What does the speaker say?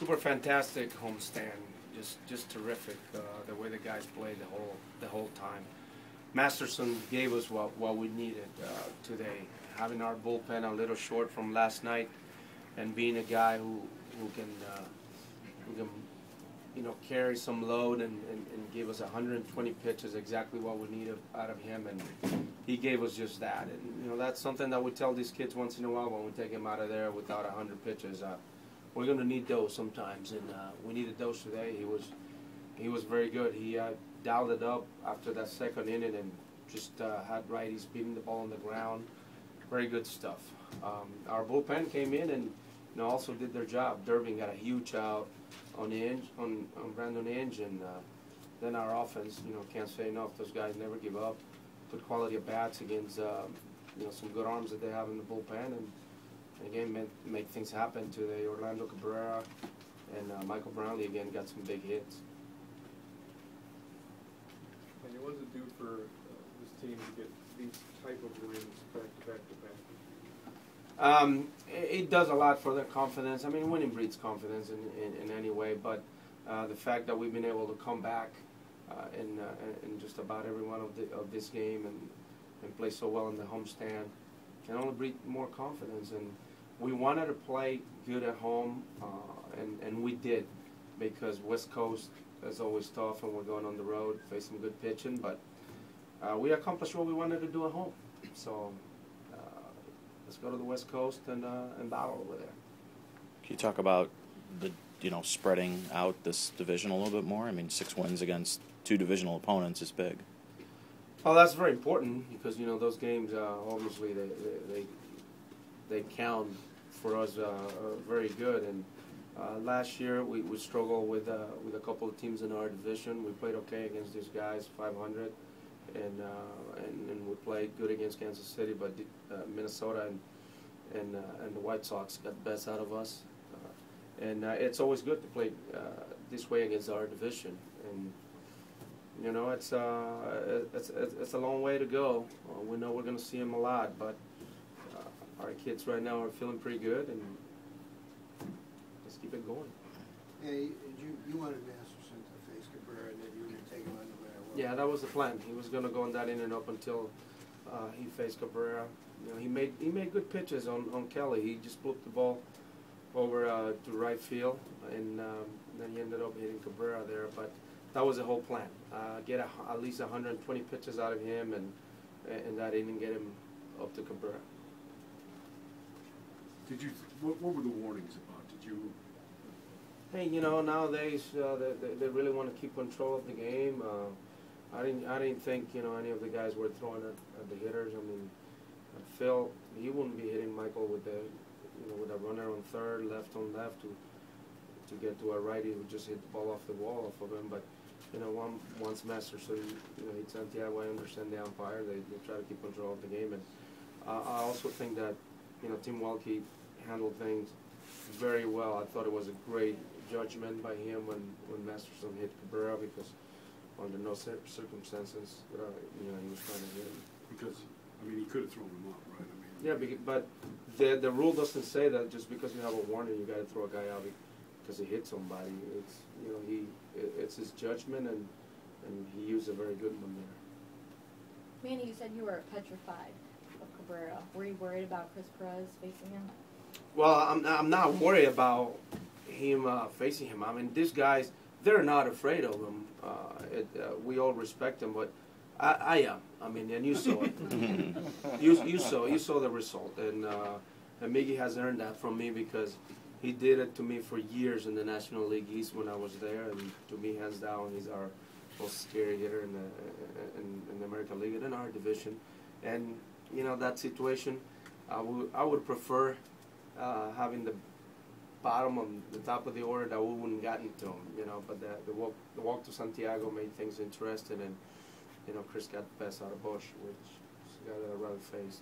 super fantastic homestand. Just terrific. The way the guys played the whole time. Masterson gave us what we needed today. Having our bullpen a little short from last night, and being a guy who can carry some load and give us 120 pitches, exactly what we needed out of him, and he gave us just that. And that's something that we tell these kids once in a while when we take him out of there without 100 pitches. We're going to need those sometimes, and we needed those today. He was very good. He dialed it up after that second inning and just had righties beating the ball on the ground. Very good stuff. Our bullpen came in and also did their job. Durbin got a huge out on Brandon Inge, and then our offense, can't say enough. Those guys never give up. Good quality of bats against some good arms that they have in the bullpen, and again make things happen today. Orlando Cabrera and Michael Brownlee again got some big hits. And what does it do for this team to get these type of wins back to back to back? It does a lot for their confidence. I mean, winning breeds confidence in any way, but the fact that we've been able to come back in just about every one of this game and play so well in the homestand can only breed more confidence. And we wanted to play good at home, and we did, because West Coast is always tough, and we're going on the road, facing good pitching, but we accomplished what we wanted to do at home. So let's go to the West Coast and battle over there. Can you talk about the spreading out this division a little bit more? I mean, 6 wins against 2 divisional opponents is big. Well, that's very important because those games obviously they count for us very good. And last year we struggled with a couple of teams in our division. We played okay against these guys, 500. And we played good against Kansas City, but Minnesota and the White Sox got the best out of us. And it's always good to play this way against our division. And it's a long way to go. We know we're going to see them a lot, but our kids right now are feeling pretty good, and let's keep it going. Hey, you wanted Masterson to face Cabrera, and then you were going to take him on no matter what. Yeah, that was the plan. He was going to go in that inning up until he faced Cabrera. He made good pitches on Kelly. He just flipped the ball over to right field, and then he ended up hitting Cabrera there. But that was the whole plan: get at least 120 pitches out of him, and that inning get him up to Cabrera. What were the warnings about? Did you? Hey, nowadays they really want to keep control of the game. I didn't think any of the guys were throwing at the hitters. I mean, Phil, he wouldn't be hitting Michael with with a runner on third, left on left to get to a righty who just hit the ball off the wall off of him. But once Masterson hit Santiago, I understand the umpire. They try to keep control of the game, and I also think that Tim Welke handled things very well. I thought it was a great judgment by him when Masterson hit Cabrera, because under no circumstances he was trying to hit him. Because he could have thrown him up, right? Yeah, but the rule doesn't say that just because you have a warning you got to throw a guy out because he hit somebody. It's it's his judgment, and he used a very good one there. Manny, you said you were petrified of Cabrera. Were you worried about Chris Perez facing him? Well, I'm not worried about him facing him. I mean, these guys, they're not afraid of him. We all respect him, but I am. I mean, and you saw it. you saw the result, and Miggy has earned that from me, because he did it to me for years in the National League East when I was there, and to me, hands down, he's our most scary hitter in the American League and in our division. And that situation, I would prefer having the bottom on the top of the order that we wouldn't gotten to him, But the walk to Santiago made things interesting, and Chris got the best out of Bush, which is the guy that I'd rather face.